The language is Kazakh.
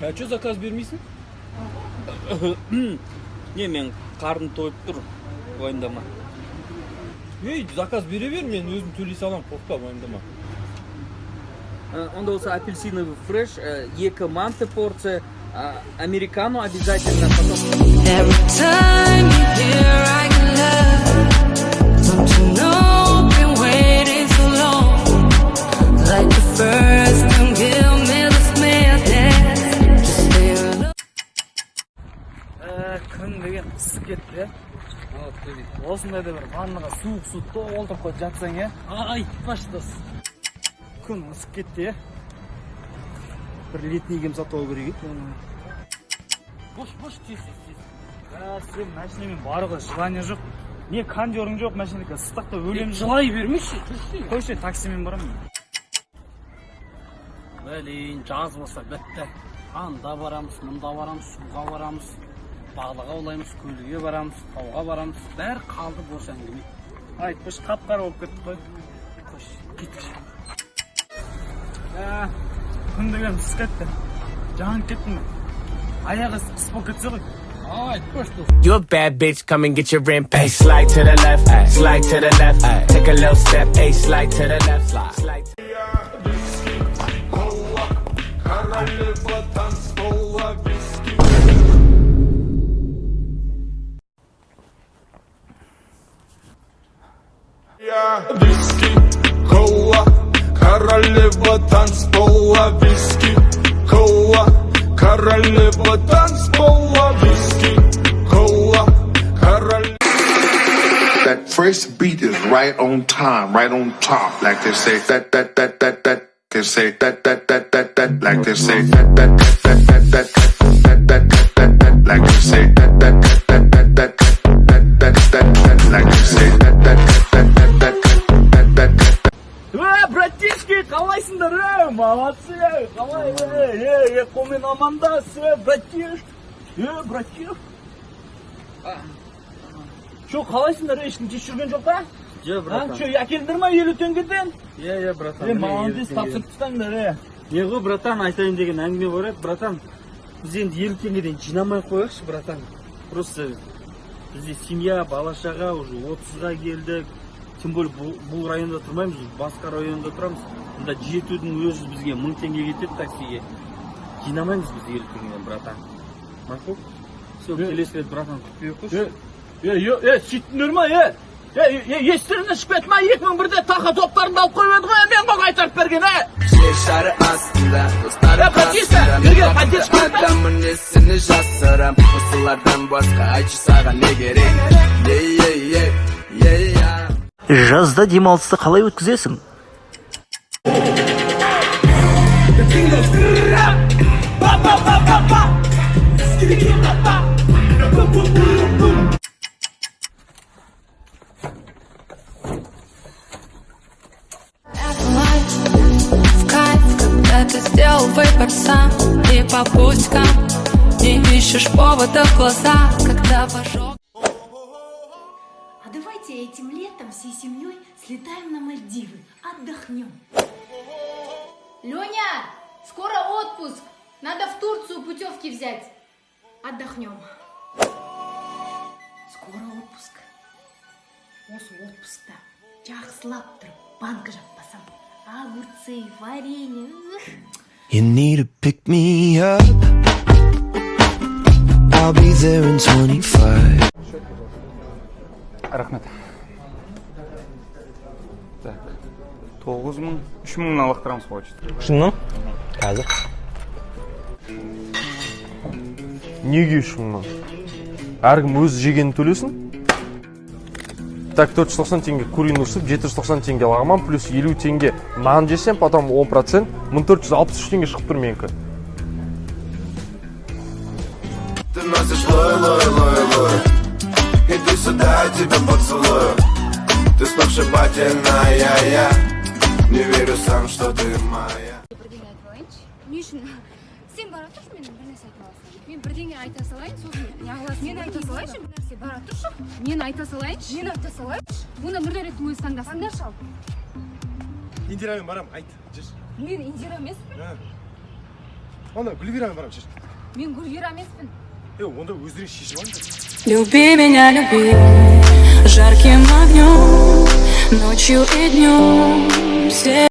А что заказ бермейсің? Не, мен қарным тойып тұр, уайымдама. Ей, заказ бере бер, мен өзім төлей салам, қорықпа, уайымдама. Онда болса апельсиновый фреш, 2 манты порция, американо обязательно, потом... Every time you hear I can love, don't you know I've been waiting so long, like the first time give me this madness, just feel alone. Күн деген ысып кетті, осындайда бір ваннаға суық су толтырып қойып жатсаң, айтпашы дос. Күн ысып кетті, бір летний киім сатып алу керек еді. Бош тез. Сен машинамен баруға желание жоқ. Не кондерің жоқ, машинаға ыстықта өлем. Жылай бермеші. Қойшы, таксимен барамын. Блин, жаз болса бітті. Анда барамыз, мұнда барамыз, суға барамыз, бағлыға олаймыз, көліге барамыз, тауға барамыз. Бәрі қалды бос әңгіме. Айтпашы, қап-қара болып кетті қой. Қойшы, кетші. Күн деген ысып кетті. Жанып кеттің. Аяғы ысып болып кетсе ғой. You a bad bitch, come and get your rent paid. Slide to the left, slide to the left, take a little step, slide to the left, slide to Виски, кола, королева танцпола. Виски, кола, королева танцпола. Виски, кола, королева. That first beat is right on time, right on top, like they say. That. They say that. Like they say that. Like they say that. Like they say that. Братишки, қалайсыңдар, молодцы, қалай, қолмен амандасы, братиш, братиш. Шо, қалайсыңдар, ешкім тез жүрген жоқ па? Же, братан. Шо, әкелдір ма 50 теңгеден? Братан. Молодец, тапсырып тұстаңдар, Не ғой, братан, айтайын деген әңгіме бар еді, братан. Біз енді 50 теңгеден жинамай қояқшы, братан. Просто бізде семья, бала-шаға уже 30-ға келдік. Тем более бұл районда тұрмаймыз, басқа районда тұрамыз. Онда жетудің өзі бізге 1000 теңге кетеді таксиге. Жинамаймыз біз 50 теңгеден, братан. Мақұл? Все, келесі рет, братан, күтпей қойшы. Сөйттіңдер ма, естеріне шықпет ма, 2001-де тақа топтарында алып қойып еді ғой, мен бұл қайтарып берген, Жер шары астында, достарым қасында, адамын есіні жасырам, осылардан басқа айтшы саған не керек. Жазда демалысты қалай өткізесің? В кайф, когда ты сделал выбор сам, и по путькам не ищешь повода в глаза, когда в ожог. Давайте этим летом всей семьей слетаем на Мальдивы, отдохнем. Леня, скоро отпуск. Надо в Турцию путевки взять. Отдохнем. Скоро отпуск. Осы отпускта жақсылап тұрып банк жаппасам, огурцы, варенье. You need to pick me up. I'll be there in 25. Рахмет. Так, 9000, 3000 алақтырамыз қойшы. Шыннан? Қазір. Неге 3000? Әркім өз жегенін төлесін. Так, 490 теңге курин ұрсып, 790 теңге лағман, плюс 50 теңге нан жесем, потом 10%, 1463 теңге шығып тұр менікі. Ты носишь лой. Иди сюда, я тебя поцелую. Ты сногсшибательная, я не верю сам, что ты моя. Бірдеңе айтып алайыншы. Не үшін? Сен бара тұршы, мен бір нәрсе айтып аласың. Мен бірдеңе айта салайын, сосын не қыласың? Мен айта салайыншы, бір нәрсе бара тұршы. Мен айта салайыншы. Оны бір реттің өзі таңдасыңдаршы ал. Индирамен барам, айт, жеш. Мен Индира емеспін? ана гүлвираға барамын шеш. Мен Гүлвира емеспін. Онда өздерің шешіп алыңдар. Люби меня, люби жарким огнем, ночью и днем.